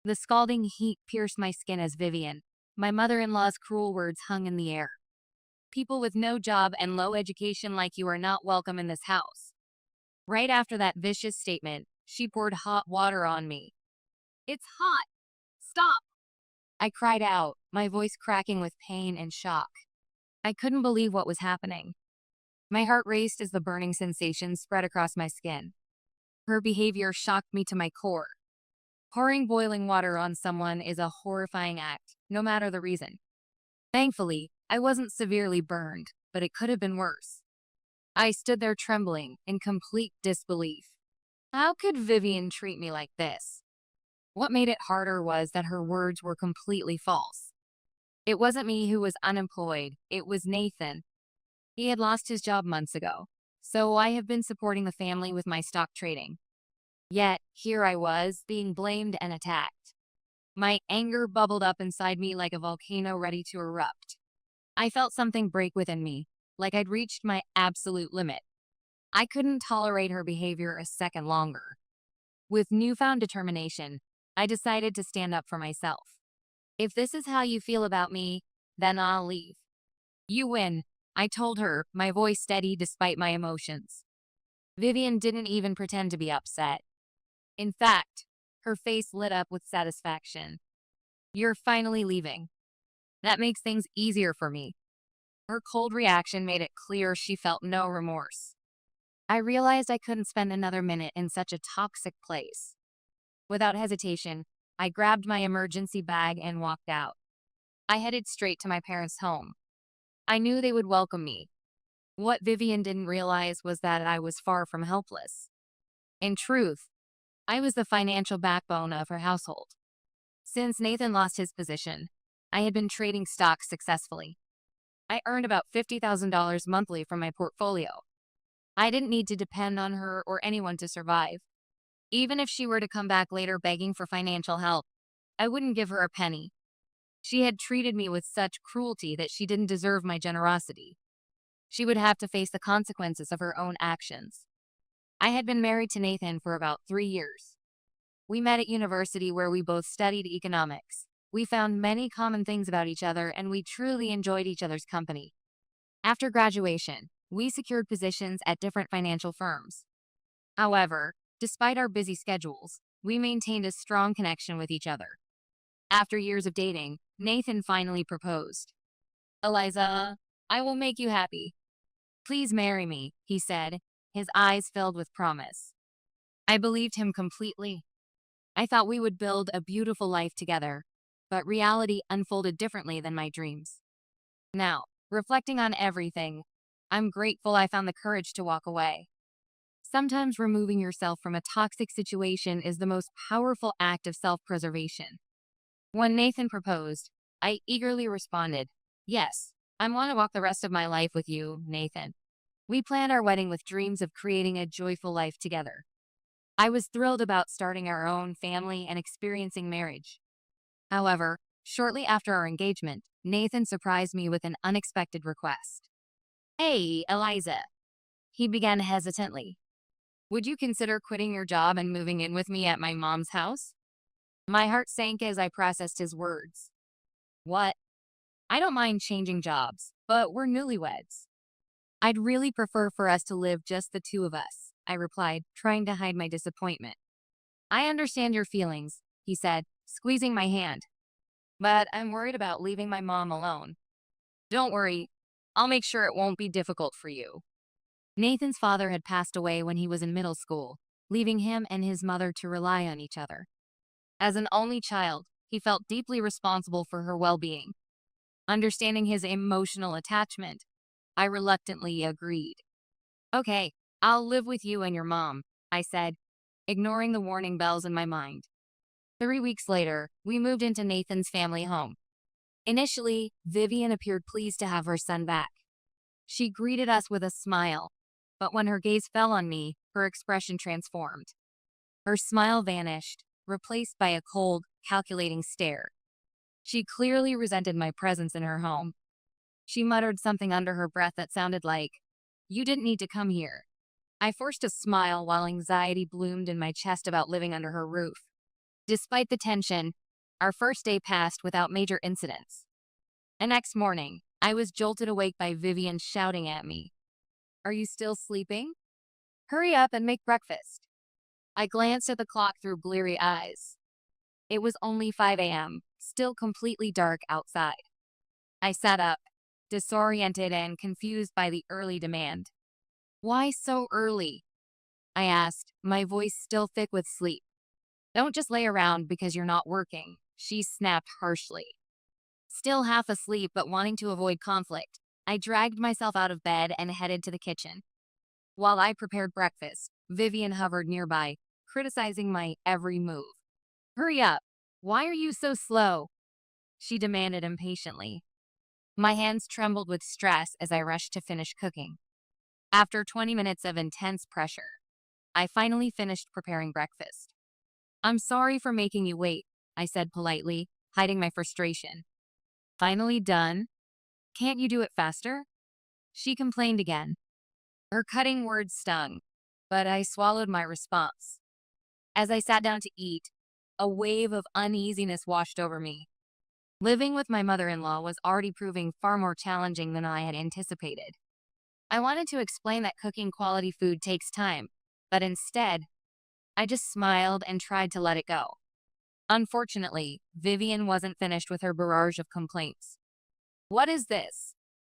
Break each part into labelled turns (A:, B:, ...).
A: The scalding heat pierced my skin as Vivian, my mother-in-law's cruel words hung in the air. People with no job and low education like you are not welcome in this house. Right after that vicious statement, she poured hot water on me. It's hot! Stop! I cried out, my voice cracking with pain and shock. I couldn't believe what was happening. My heart raced as the burning sensation spread across my skin. Her behavior shocked me to my core. Pouring boiling water on someone is a horrifying act, no matter the reason. Thankfully, I wasn't severely burned, but it could have been worse. I stood there trembling, in complete disbelief. How could Vivian treat me like this? What made it harder was that her words were completely false. It wasn't me who was unemployed, it was Nathan. He had lost his job months ago, so I have been supporting the family with my stock trading. Yet, here I was, being blamed and attacked. My anger bubbled up inside me like a volcano ready to erupt. I felt something break within me, like I'd reached my absolute limit. I couldn't tolerate her behavior a second longer. With newfound determination, I decided to stand up for myself. If this is how you feel about me, then I'll leave. You win, I told her, my voice steady despite my emotions. Vivian didn't even pretend to be upset. In fact, her face lit up with satisfaction. You're finally leaving. That makes things easier for me. Her cold reaction made it clear she felt no remorse. I realized I couldn't spend another minute in such a toxic place. Without hesitation, I grabbed my emergency bag and walked out. I headed straight to my parents' home. I knew they would welcome me. What Vivian didn't realize was that I was far from helpless. In truth, I was the financial backbone of her household. Since Nathan lost his position, I had been trading stocks successfully. I earned about $50,000 monthly from my portfolio. I didn't need to depend on her or anyone to survive. Even if she were to come back later begging for financial help, I wouldn't give her a penny. She had treated me with such cruelty that she didn't deserve my generosity. She would have to face the consequences of her own actions. I had been married to Nathan for about 3 years. We met at university where we both studied economics. We found many common things about each other and we truly enjoyed each other's company. After graduation, we secured positions at different financial firms. However, despite our busy schedules, we maintained a strong connection with each other. After years of dating, Nathan finally proposed. Eliza, I will make you happy. Please marry me, he said, his eyes filled with promise. I believed him completely. I thought we would build a beautiful life together, but reality unfolded differently than my dreams. Now, reflecting on everything, I'm grateful I found the courage to walk away. Sometimes removing yourself from a toxic situation is the most powerful act of self-preservation. When Nathan proposed, I eagerly responded, "Yes, I want to walk the rest of my life with you, Nathan." We planned our wedding with dreams of creating a joyful life together. I was thrilled about starting our own family and experiencing marriage. However, shortly after our engagement, Nathan surprised me with an unexpected request. "Hey, Eliza," he began hesitantly. "Would you consider quitting your job and moving in with me at my mom's house?" My heart sank as I processed his words. What? I don't mind changing jobs, but we're newlyweds. I'd really prefer for us to live just the two of us, I replied, trying to hide my disappointment. I understand your feelings, he said, squeezing my hand. But I'm worried about leaving my mom alone. Don't worry, I'll make sure it won't be difficult for you. Nathan's father had passed away when he was in middle school, leaving him and his mother to rely on each other. As an only child, he felt deeply responsible for her well-being. Understanding his emotional attachment, I reluctantly agreed. Okay, I'll live with you and your mom, I said, ignoring the warning bells in my mind. 3 weeks later, we moved into Nathan's family home. Initially, Vivian appeared pleased to have her son back. She greeted us with a smile, but when her gaze fell on me, her expression transformed. Her smile vanished, replaced by a cold, calculating stare. She clearly resented my presence in her home. She muttered something under her breath that sounded like, "You didn't need to come here." I forced a smile while anxiety bloomed in my chest about living under her roof. Despite the tension, our first day passed without major incidents. The next morning, I was jolted awake by Vivian shouting at me, "Are you still sleeping? Hurry up and make breakfast." I glanced at the clock through bleary eyes. It was only 5 a.m., still completely dark outside. I sat up, disoriented and confused by the early demand. "Why so early?" I asked, my voice still thick with sleep. "Don't just lay around because you're not working," she snapped harshly. Still half asleep but wanting to avoid conflict, I dragged myself out of bed and headed to the kitchen. While I prepared breakfast, Vivian hovered nearby, criticizing my every move. "Hurry up! Why are you so slow?" she demanded impatiently. My hands trembled with stress as I rushed to finish cooking. After 20 minutes of intense pressure, I finally finished preparing breakfast. "I'm sorry for making you wait," I said politely, hiding my frustration. "Finally done? Can't you do it faster?" she complained again. Her cutting words stung, but I swallowed my response. As I sat down to eat, a wave of uneasiness washed over me. Living with my mother-in-law was already proving far more challenging than I had anticipated. I wanted to explain that cooking quality food takes time, but instead, I just smiled and tried to let it go. Unfortunately, Vivian wasn't finished with her barrage of complaints. "What is this?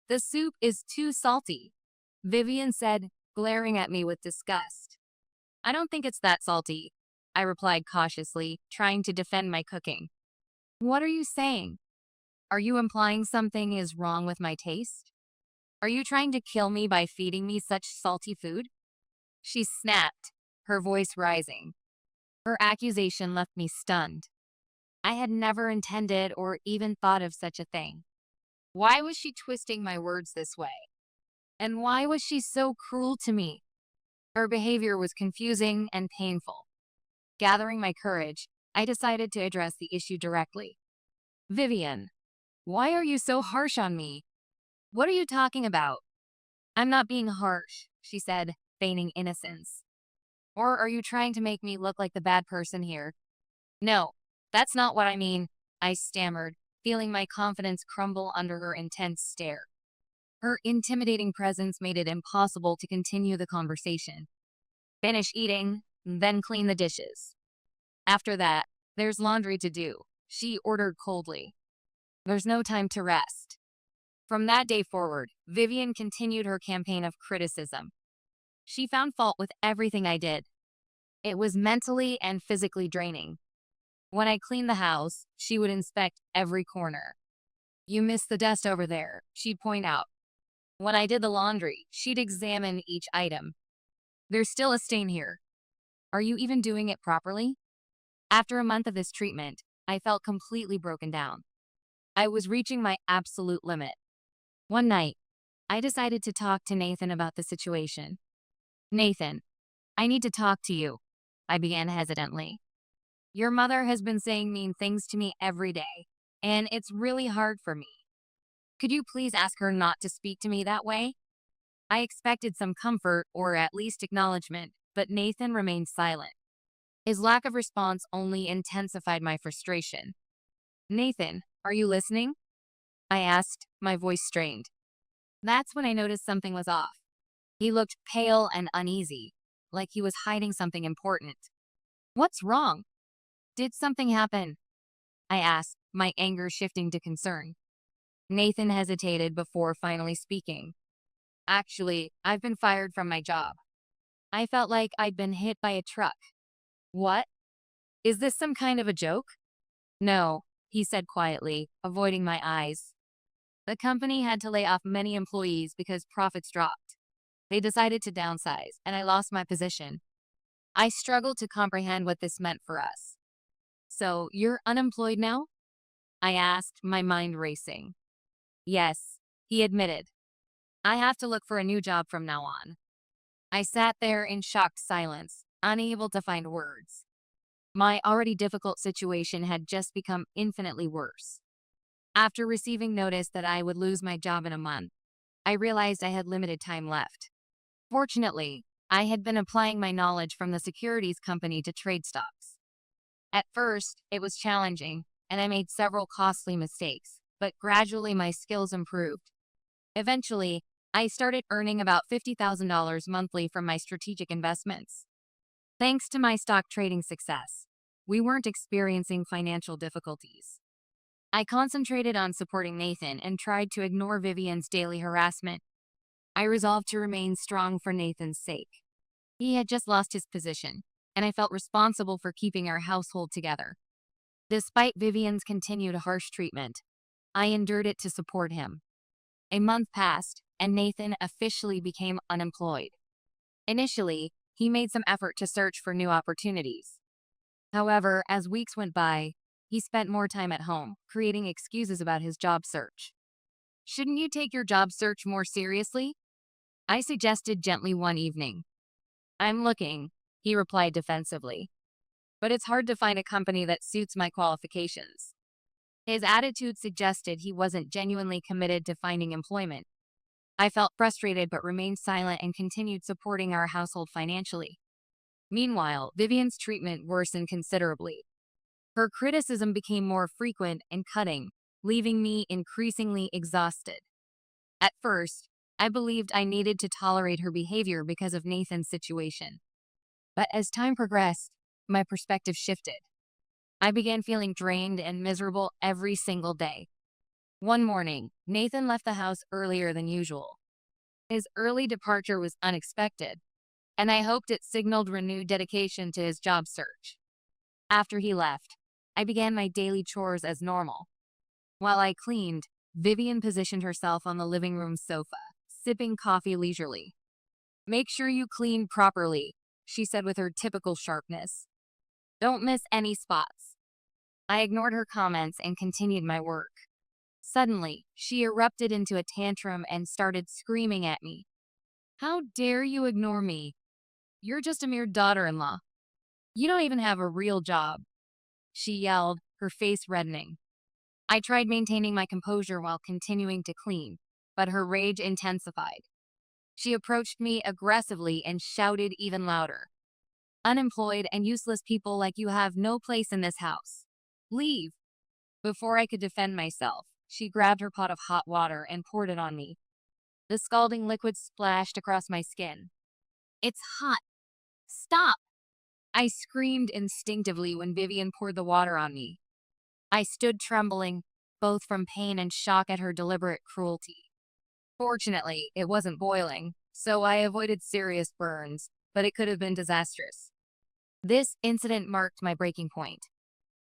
A: The soup is too salty," Vivian said, glaring at me with disgust. "I don't think it's that salty," I replied cautiously, trying to defend my cooking. "What are you saying? Are you implying something is wrong with my taste? Are you trying to kill me by feeding me such salty food?" she snapped, her voice rising. Her accusation left me stunned. I had never intended or even thought of such a thing. Why was she twisting my words this way? And why was she so cruel to me? Her behavior was confusing and painful. Gathering my courage, I decided to address the issue directly. "Vivian, why are you so harsh on me? What are you talking about?" "I'm not being harsh," she said, feigning innocence. "Or are you trying to make me look like the bad person here?" "No, that's not what I mean," I stammered, feeling my confidence crumble under her intense stare. Her intimidating presence made it impossible to continue the conversation. "Finish eating, then clean the dishes. After that, there's laundry to do," she ordered coldly. "There's no time to rest." From that day forward, Vivian continued her campaign of criticism. She found fault with everything I did. It was mentally and physically draining. When I cleaned the house, she would inspect every corner. "You missed the dust over there," she'd point out. When I did the laundry, she'd examine each item. "There's still a stain here. Are you even doing it properly?" After a month of this treatment, I felt completely broken down. I was reaching my absolute limit. One night, I decided to talk to Nathan about the situation. "Nathan, I need to talk to you," I began hesitantly. "Your mother has been saying mean things to me every day, and it's really hard for me. Could you please ask her not to speak to me that way?" I expected some comfort or at least acknowledgement, but Nathan remained silent. His lack of response only intensified my frustration. "Nathan, are you listening?" I asked, my voice strained. That's when I noticed something was off. He looked pale and uneasy, like he was hiding something important. "What's wrong? Did something happen?" I asked, my anger shifting to concern. Nathan hesitated before finally speaking. "Actually, I've been fired from my job. I felt like I'd been hit by a truck." "What? Is this some kind of a joke?" "No," he said quietly, avoiding my eyes. "The company had to lay off many employees because profits dropped. They decided to downsize, and I lost my position." I struggled to comprehend what this meant for us. "So, you're unemployed now?" I asked, my mind racing. "Yes," he admitted. "I have to look for a new job from now on." I sat there in shocked silence, unable to find words. My already difficult situation had just become infinitely worse. After receiving notice that I would lose my job in a month, I realized I had limited time left. Fortunately, I had been applying my knowledge from the securities company to trade stocks. At first, it was challenging, and I made several costly mistakes, but gradually my skills improved. Eventually, I started earning about $50,000 monthly from my strategic investments. Thanks to my stock trading success, we weren't experiencing financial difficulties. I concentrated on supporting Nathan and tried to ignore Vivian's daily harassment. I resolved to remain strong for Nathan's sake. He had just lost his position, and I felt responsible for keeping our household together. Despite Vivian's continued harsh treatment, I endured it to support him. A month passed, and Nathan officially became unemployed. Initially, he made some effort to search for new opportunities. However, as weeks went by, he spent more time at home, creating excuses about his job search. "Shouldn't you take your job search more seriously?" I suggested gently one evening. "I'm looking," he replied defensively, "but it's hard to find a company that suits my qualifications." His attitude suggested he wasn't genuinely committed to finding employment. I felt frustrated but remained silent and continued supporting our household financially. Meanwhile, Vivian's treatment worsened considerably. Her criticism became more frequent and cutting, leaving me increasingly exhausted. At first, I believed I needed to tolerate her behavior because of Nathan's situation. But as time progressed, my perspective shifted. I began feeling drained and miserable every single day. One morning, Nathan left the house earlier than usual. His early departure was unexpected, and I hoped it signaled renewed dedication to his job search. After he left, I began my daily chores as normal. While I cleaned, Vivian positioned herself on the living room sofa, sipping coffee leisurely. "Make sure you clean properly," she said with her typical sharpness. "Don't miss any spots." I ignored her comments and continued my work. Suddenly, she erupted into a tantrum and started screaming at me. "How dare you ignore me? You're just a mere daughter-in-law. You don't even have a real job," she yelled, her face reddening. I tried maintaining my composure while continuing to clean, but her rage intensified. She approached me aggressively and shouted even louder. "Unemployed and useless people like you have no place in this house. Leave." Before I could defend myself, she grabbed her pot of hot water and poured it on me. The scalding liquid splashed across my skin. "It's hot. Stop!" I screamed instinctively when Vivian poured the water on me. I stood trembling, both from pain and shock at her deliberate cruelty. Fortunately, it wasn't boiling, so I avoided serious burns, but it could have been disastrous. This incident marked my breaking point.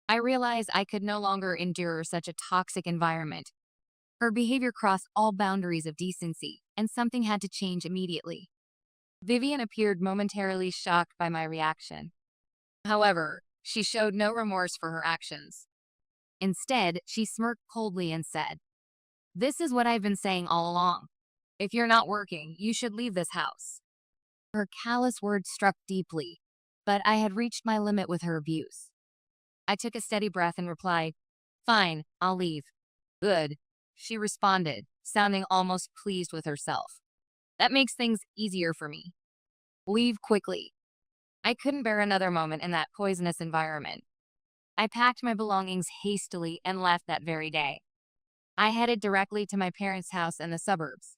A: I realized I could no longer endure such a toxic environment. Her behavior crossed all boundaries of decency, and something had to change immediately. Vivian appeared momentarily shocked by my reaction. However, she showed no remorse for her actions. Instead, she smirked coldly and said, "This is what I've been saying all along. If you're not working, you should leave this house." Her callous words struck deeply, but I had reached my limit with her abuse. I took a steady breath and replied, "Fine, I'll leave." "Good," she responded, sounding almost pleased with herself. "That makes things easier for me. Leave quickly." I couldn't bear another moment in that poisonous environment. I packed my belongings hastily and left that very day. I headed directly to my parents' house in the suburbs.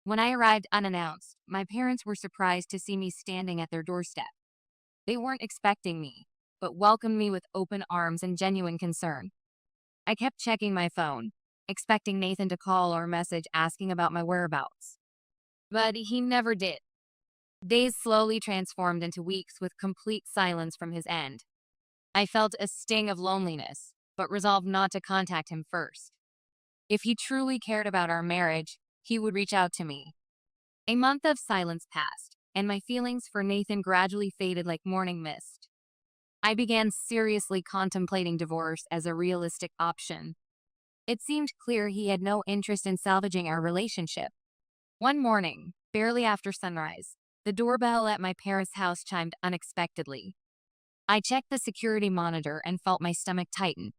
A: When I arrived unannounced, my parents were surprised to see me standing at their doorstep. They weren't expecting me, but welcomed me with open arms and genuine concern. I kept checking my phone, expecting Nathan to call or message asking about my whereabouts. But he never did. Days slowly transformed into weeks with complete silence from his end. I felt a sting of loneliness, but resolved not to contact him first. If he truly cared about our marriage, he would reach out to me. A month of silence passed, and my feelings for Nathan gradually faded like morning mist. I began seriously contemplating divorce as a realistic option. It seemed clear he had no interest in salvaging our relationship. One morning, barely after sunrise, the doorbell at my parents' house chimed unexpectedly. I checked the security monitor and felt my stomach tighten.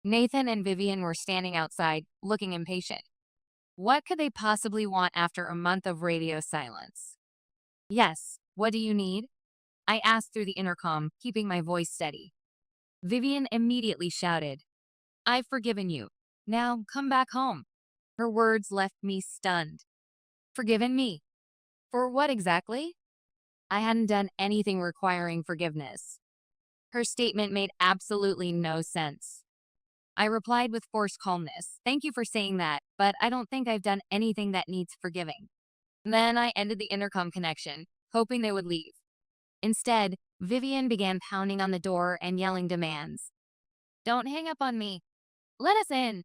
A: Nathan and Vivian were standing outside, looking impatient. What could they possibly want after a month of radio silence? "Yes, what do you need?" I asked through the intercom, keeping my voice steady. Vivian immediately shouted, "I've forgiven you. Now come back home." Her words left me stunned. Forgiven me? For what exactly? I hadn't done anything requiring forgiveness. Her statement made absolutely no sense. I replied with forced calmness, "Thank you for saying that, but I don't think I've done anything that needs forgiving." Then I ended the intercom connection, hoping they would leave. Instead, Vivian began pounding on the door and yelling demands. "Don't hang up on me. Let us in.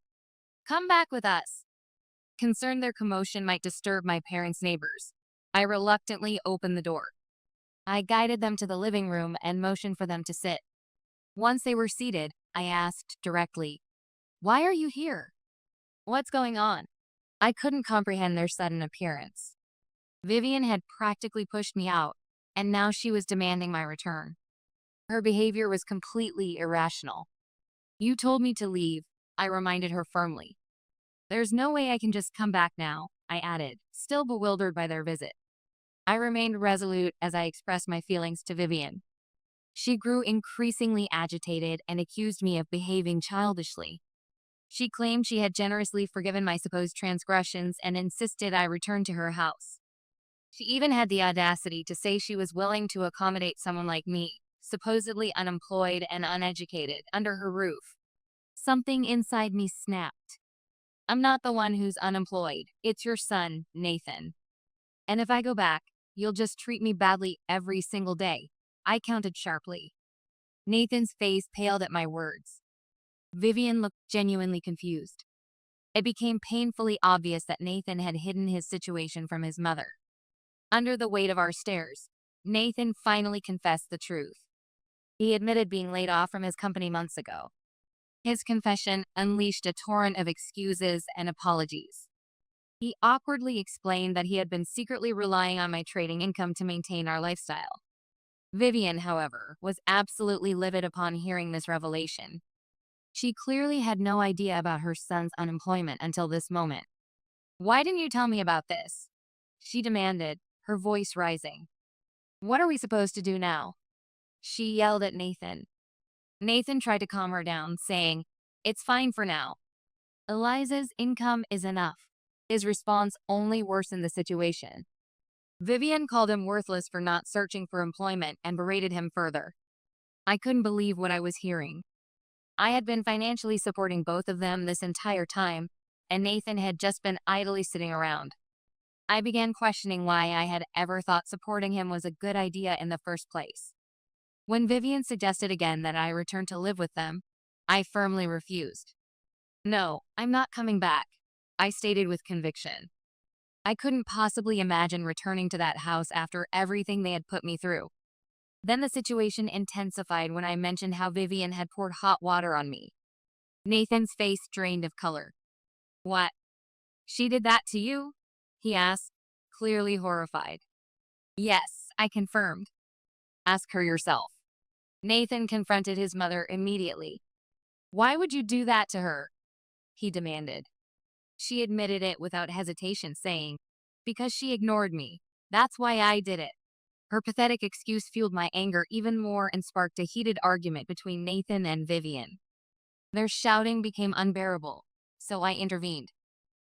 A: Come back with us." Concerned their commotion might disturb my parents' neighbors, I reluctantly opened the door. I guided them to the living room and motioned for them to sit. Once they were seated, I asked directly, "Why are you here? What's going on?" I couldn't comprehend their sudden appearance. Vivian had practically pushed me out, and now she was demanding my return. Her behavior was completely irrational. "You told me to leave," I reminded her firmly. "There's no way I can just come back now," I added, still bewildered by their visit. I remained resolute as I expressed my feelings to Vivian. She grew increasingly agitated and accused me of behaving childishly. She claimed she had generously forgiven my supposed transgressions and insisted I return to her house. She even had the audacity to say she was willing to accommodate someone like me, supposedly unemployed and uneducated, under her roof. Something inside me snapped. "I'm not the one who's unemployed. It's your son, Nathan. And if I go back, you'll just treat me badly every single day," I countered sharply. Nathan's face paled at my words. Vivian looked genuinely confused. It became painfully obvious that Nathan had hidden his situation from his mother. Under the weight of our stares, Nathan finally confessed the truth. He admitted being laid off from his company months ago. His confession unleashed a torrent of excuses and apologies. He awkwardly explained that he had been secretly relying on my trading income to maintain our lifestyle. Vivian, however, was absolutely livid upon hearing this revelation. She clearly had no idea about her son's unemployment until this moment. "Why didn't you tell me about this?" she demanded, her voice rising. "What are we supposed to do now?" she yelled at Nathan. Nathan tried to calm her down, saying, "It's fine for now. Eliza's income is enough." His response only worsened the situation. Vivian called him worthless for not searching for employment and berated him further. I couldn't believe what I was hearing. I had been financially supporting both of them this entire time, and Nathan had just been idly sitting around. I began questioning why I had ever thought supporting him was a good idea in the first place. When Vivian suggested again that I return to live with them, I firmly refused. "No, I'm not coming back," I stated with conviction. I couldn't possibly imagine returning to that house after everything they had put me through. Then the situation intensified when I mentioned how Vivian had poured hot water on me. Nathan's face drained of color. "What? She did that to you?" he asked, clearly horrified. "Yes," I confirmed. "Ask her yourself." Nathan confronted his mother immediately. "Why would you do that to her?" he demanded. She admitted it without hesitation, saying, "Because she ignored me. That's why I did it." Her pathetic excuse fueled my anger even more and sparked a heated argument between Nathan and Vivian. Their shouting became unbearable, so I intervened.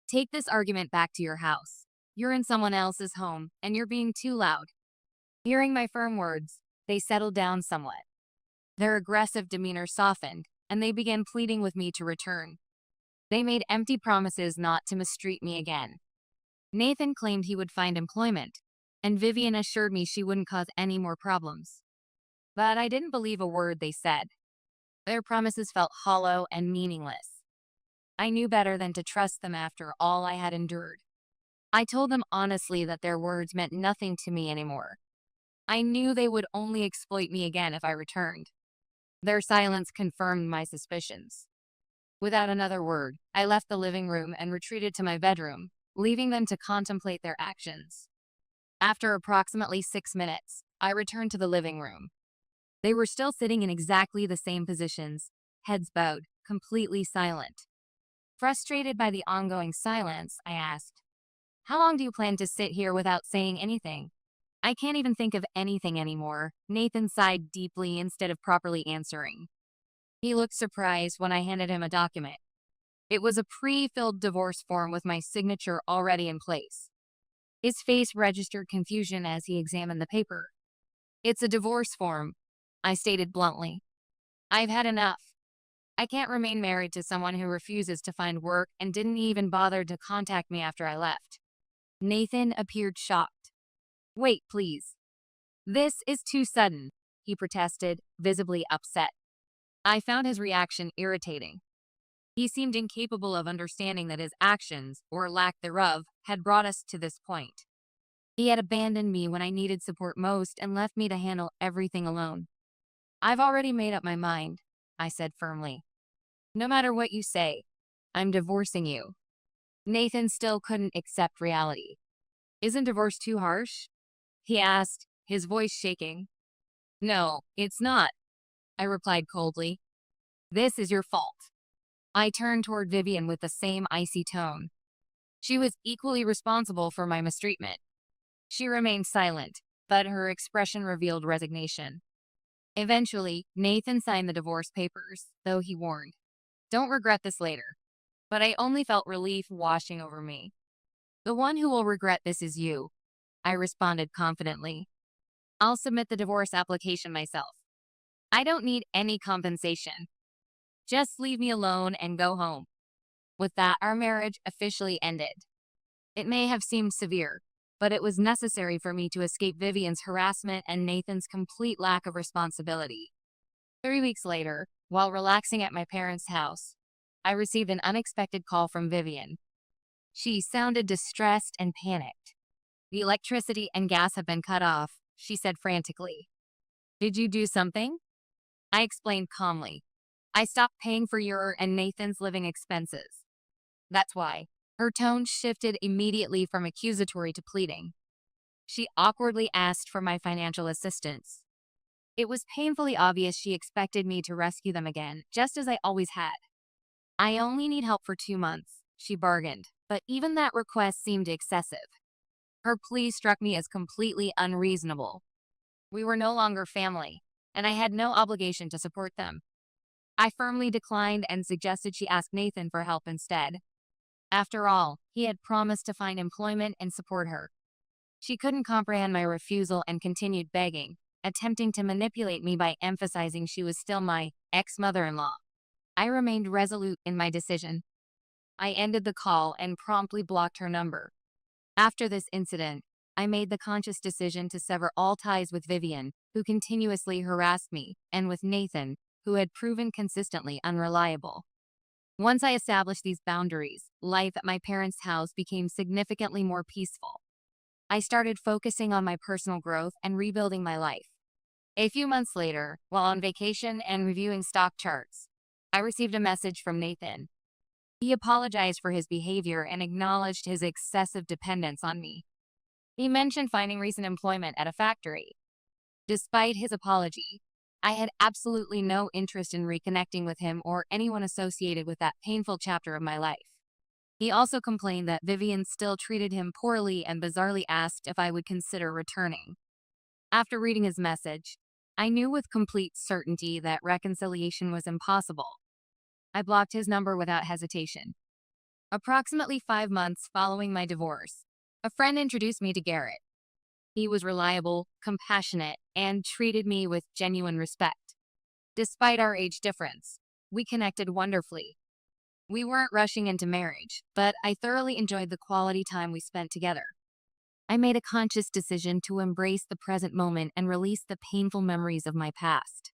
A: "Take this argument back to your house. You're in someone else's home, and you're being too loud." Hearing my firm words, they settled down somewhat. Their aggressive demeanor softened, and they began pleading with me to return. They made empty promises not to mistreat me again. Nathan claimed he would find employment, and Vivian assured me she wouldn't cause any more problems. But I didn't believe a word they said. Their promises felt hollow and meaningless. I knew better than to trust them after all I had endured. I told them honestly that their words meant nothing to me anymore. I knew they would only exploit me again if I returned. Their silence confirmed my suspicions. Without another word, I left the living room and retreated to my bedroom, leaving them to contemplate their actions. After approximately 6 minutes, I returned to the living room. They were still sitting in exactly the same positions, heads bowed, completely silent. Frustrated by the ongoing silence, I asked, "How long do you plan to sit here without saying anything?" "I can't even think of anything anymore," Nathan sighed deeply instead of properly answering. He looked surprised when I handed him a document. It was a pre-filled divorce form with my signature already in place. His face registered confusion as he examined the paper. "It's a divorce form," I stated bluntly. "I've had enough. I can't remain married to someone who refuses to find work and didn't even bother to contact me after I left." Nathan appeared shocked. "Wait, please. This is too sudden," he protested, visibly upset. I found his reaction irritating. He seemed incapable of understanding that his actions, or lack thereof, had brought us to this point. He had abandoned me when I needed support most and left me to handle everything alone. "I've already made up my mind," I said firmly. "No matter what you say, I'm divorcing you." Nathan still couldn't accept reality. "Isn't divorce too harsh?" he asked, his voice shaking. "No, it's not," I replied coldly. "This is your fault." I turned toward Vivian with the same icy tone. She was equally responsible for my mistreatment. She remained silent, but her expression revealed resignation. Eventually, Nathan signed the divorce papers, though he warned, "Don't regret this later." But I only felt relief washing over me. "The one who will regret this is you," I responded confidently. "I'll submit the divorce application myself. I don't need any compensation. Just leave me alone and go home." With that, our marriage officially ended. It may have seemed severe, but it was necessary for me to escape Vivian's harassment and Nathan's complete lack of responsibility. 3 weeks later, while relaxing at my parents' house, I received an unexpected call from Vivian. She sounded distressed and panicked. "The electricity and gas have been cut off," she said frantically. "Did you do something?" I explained calmly. "I stopped paying for your and Nathan's living expenses. That's why." Her tone shifted immediately from accusatory to pleading. She awkwardly asked for my financial assistance. It was painfully obvious she expected me to rescue them again, just as I always had. "I only need help for 2 months," she bargained, but even that request seemed excessive. Her plea struck me as completely unreasonable. We were no longer family, and I had no obligation to support them. I firmly declined and suggested she ask Nathan for help instead. After all, he had promised to find employment and support her. She couldn't comprehend my refusal and continued begging, attempting to manipulate me by emphasizing she was still my ex-mother-in-law. I remained resolute in my decision. I ended the call and promptly blocked her number. After this incident, I made the conscious decision to sever all ties with Vivian, who continuously harassed me, and with Nathan, who had proven consistently unreliable. Once I established these boundaries, life at my parents' house became significantly more peaceful. I started focusing on my personal growth and rebuilding my life. A few months later, while on vacation and reviewing stock charts, I received a message from Nathan. He apologized for his behavior and acknowledged his excessive dependence on me. He mentioned finding recent employment at a factory. Despite his apology, I had absolutely no interest in reconnecting with him or anyone associated with that painful chapter of my life. He also complained that Vivian still treated him poorly and bizarrely asked if I would consider returning. After reading his message, I knew with complete certainty that reconciliation was impossible. I blocked his number without hesitation. Approximately 5 months following my divorce, a friend introduced me to Garrett. He was reliable, compassionate, and treated me with genuine respect. Despite our age difference, we connected wonderfully. We weren't rushing into marriage, but I thoroughly enjoyed the quality time we spent together. I made a conscious decision to embrace the present moment and release the painful memories of my past.